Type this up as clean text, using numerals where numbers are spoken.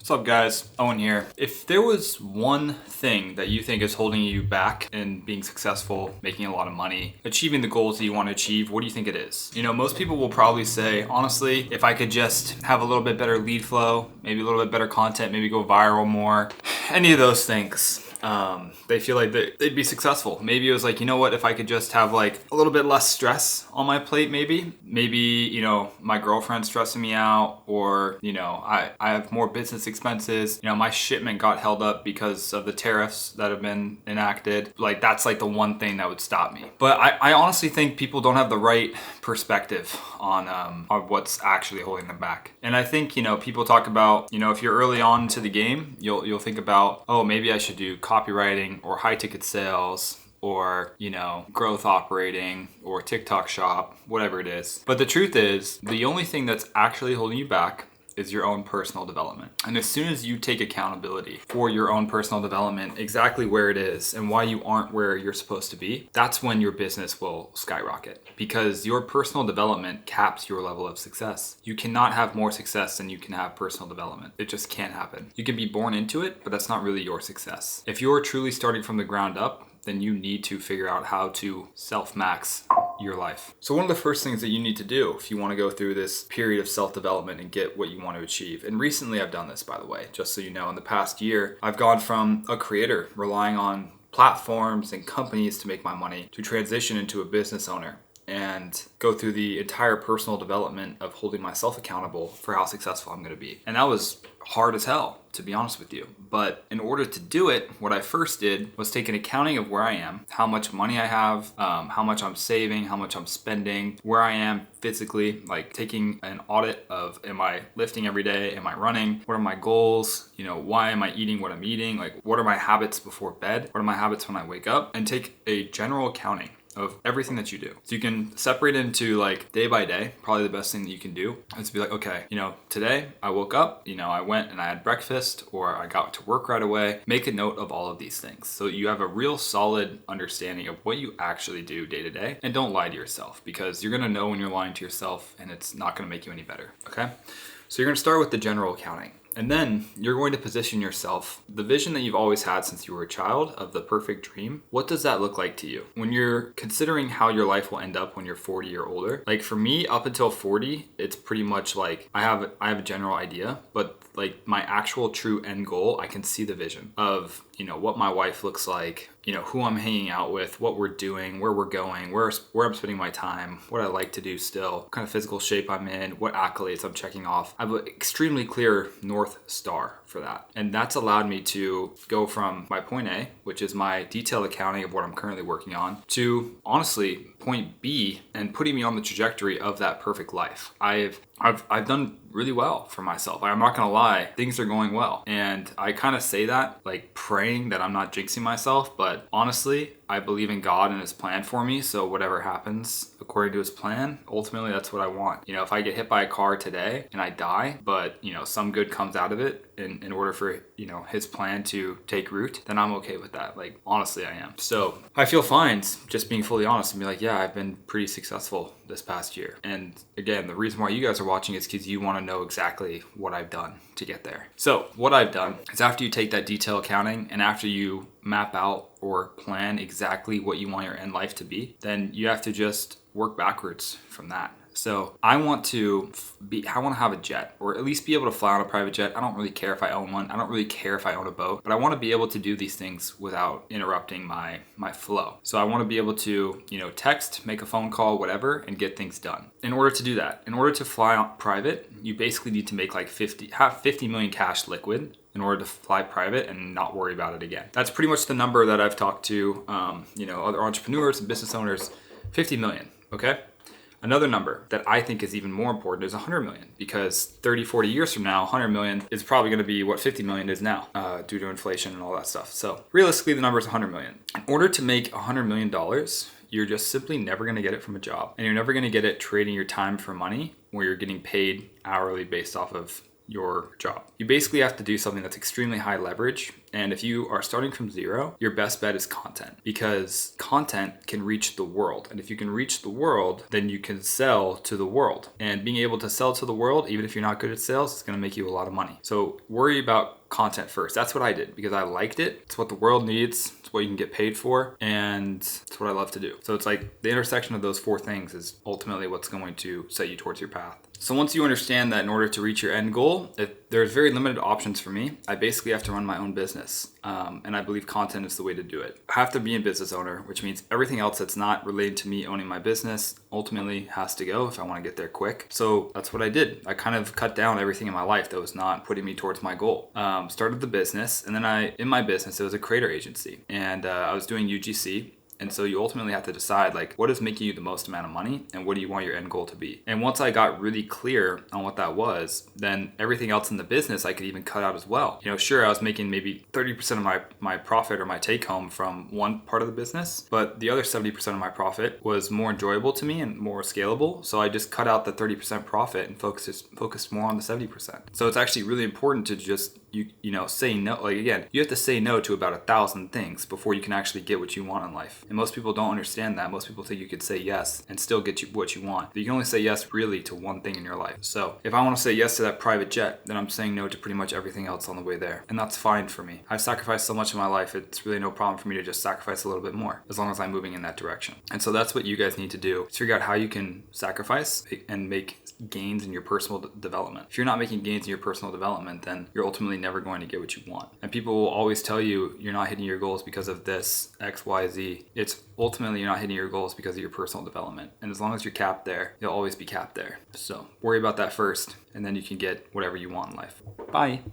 What's up guys, Owen here. If there was one thing that you think is holding you back in being successful, making a lot of money, achieving the goals that you want to achieve, what do you think it is? Most people will probably say, honestly, if I could just have a little bit better lead flow, maybe a little bit better content, maybe go viral more, any of those things. They feel like they'd be successful. Maybe it was like, if I could just have like a little bit less stress on my plate, maybe, my girlfriend's stressing me out, or, I have more business expenses. My shipment got held up because of the tariffs that have been enacted. Like that's like the one thing that would stop me. But I honestly think people don't have the right perspective on what's actually holding them back. And I think, people talk about, if you're early on to the game, you'll think about, oh, maybe I should do copywriting or high ticket sales or, growth operating or TikTok shop, whatever it is. But the truth is, the only thing that's actually holding you back is your own personal development. And as soon as you take accountability for your own personal development, exactly where it is and why you aren't where you're supposed to be, that's when your business will skyrocket, because your personal development caps your level of success. You cannot have more success than you can have personal development. It just can't happen. You can be born into it, but that's not really your success. If you're truly starting from the ground up, then you need to figure out how to self-max your life. So one of the first things that you need to do if you want to go through this period of self-development and get what you want to achieve, and recently I've done this, by the way, just so you know, in the past year, I've gone from a creator relying on platforms and companies to make my money to transition into a business owner and go through the entire personal development of holding myself accountable for how successful I'm going to be. And that was hard as hell, to be honest with you. But in order to do it, what I first did was take an accounting of where I am, how much money I have, how much I'm saving, how much I'm spending, where I am physically, like taking an audit of, am I lifting every day? Am I running? What are my goals? Why am I eating what I'm eating? Like, what are my habits before bed? What are my habits when I wake up? And take a general accounting of everything that you do. So you can separate into like day by day. Probably the best thing that you can do is to be like, okay, today I woke up, I went and I had breakfast, or I got to work right away. Make a note of all of these things so you have a real solid understanding of what you actually do day to day. And don't lie to yourself, because you're gonna know when you're lying to yourself and it's not gonna make you any better, okay? So you're gonna start with the general accounting. And then you're going to position yourself, the vision that you've always had since you were a child of the perfect dream. What does that look like to you? When you're considering how your life will end up when you're 40 or older, like for me, up until 40, it's pretty much like I have a general idea, but like my actual true end goal, I can see the vision of, what my wife looks like, who I'm hanging out with, what we're doing, where we're going, where I'm spending my time, what I like to do still, what kind of physical shape I'm in, what accolades I'm checking off. I have an extremely clear North Star for that. And that's allowed me to go from my point A, which is my detailed accounting of what I'm currently working on, to honestly point B and putting me on the trajectory of that perfect life. I've done really well for myself. I'm not gonna lie, things are going well. And I kind of say that like praying that I'm not jinxing myself, but honestly, I believe in God and his plan for me. So whatever happens according to his plan, ultimately that's what I want. If I get hit by a car today and I die, but some good comes out of it in order for, his plan to take root, then I'm okay with that. Like, honestly, I am. So I feel fine just being fully honest and be like, yeah, I've been pretty successful this past year. And again, the reason why you guys are watching is because you want to know exactly what I've done to get there. So what I've done is, after you take that detail accounting and after you map out or plan exactly what you want your end life to be, then you have to just work backwards from that. So I want to have a jet, or at least be able to fly on a private jet. I don't really care if I own one. I don't really care if I own a boat, but I want to be able to do these things without interrupting my flow. So I want to be able to, text, make a phone call, whatever, and get things done. In order to do that, in order to fly on private, you basically need to make like 50 million cash liquid in order to fly private and not worry about it again. That's pretty much the number that I've talked to, other entrepreneurs and business owners, 50 million, okay? Another number that I think is even more important is 100 million, because 30, 40 years from now, 100 million is probably going to be what 50 million is now, due to inflation and all that stuff. So realistically, the number is 100 million. In order to make $100 million, you're just simply never going to get it from a job. And you're never going to get it trading your time for money, where you're getting paid hourly based off of your job. You basically have to do something that's extremely high leverage And if you are starting from zero, your best bet is content, because content can reach the world. And if you can reach the world, then you can sell to the world. And being able to sell to the world, even if you're not good at sales, is going to make you a lot of money. So worry about content first. That's what I did because I liked it. It's what the world needs. It's what you can get paid for. And it's what I love to do. So it's like the intersection of those four things is ultimately what's going to set you towards your path. So once you understand that in order to reach your end goal, there's very limited options for me. I basically have to run my own business. And I believe content is the way to do it. I have to be a business owner, which means everything else that's not related to me owning my business ultimately has to go if I want to get there quick. So that's what I did. I kind of cut down everything in my life that was not putting me towards my goal. Started the business, and then in my business, it was a creator agency. And I was doing UGC. And so you ultimately have to decide, like, what is making you the most amount of money and what do you want your end goal to be? And once I got really clear on what that was, then everything else in the business I could even cut out as well. Sure, I was making maybe 30% of my profit or my take home from one part of the business, but the other 70% of my profit was more enjoyable to me and more scalable. So I just cut out the 30% profit and focused more on the 70%. So it's actually really important to just say no. Like, again, you have to say no to about 1,000 things before you can actually get what you want in life. And most people don't understand that. Most people think you could say yes and still get what you want. But you can only say yes really to one thing in your life. So if I want to say yes to that private jet, then I'm saying no to pretty much everything else on the way there. And that's fine for me. I've sacrificed so much in my life, it's really no problem for me to just sacrifice a little bit more as long as I'm moving in that direction. And so that's what you guys need to do, is figure out how you can sacrifice and make gains in your personal development. If you're not making gains in your personal development, then you're ultimately never going to get what you want. And people will always tell you you're not hitting your goals because of this X, Y, Z. It's ultimately you're not hitting your goals because of your personal development. And as long as you're capped there, you'll always be capped there. So worry about that first, and then you can get whatever you want in life. Bye.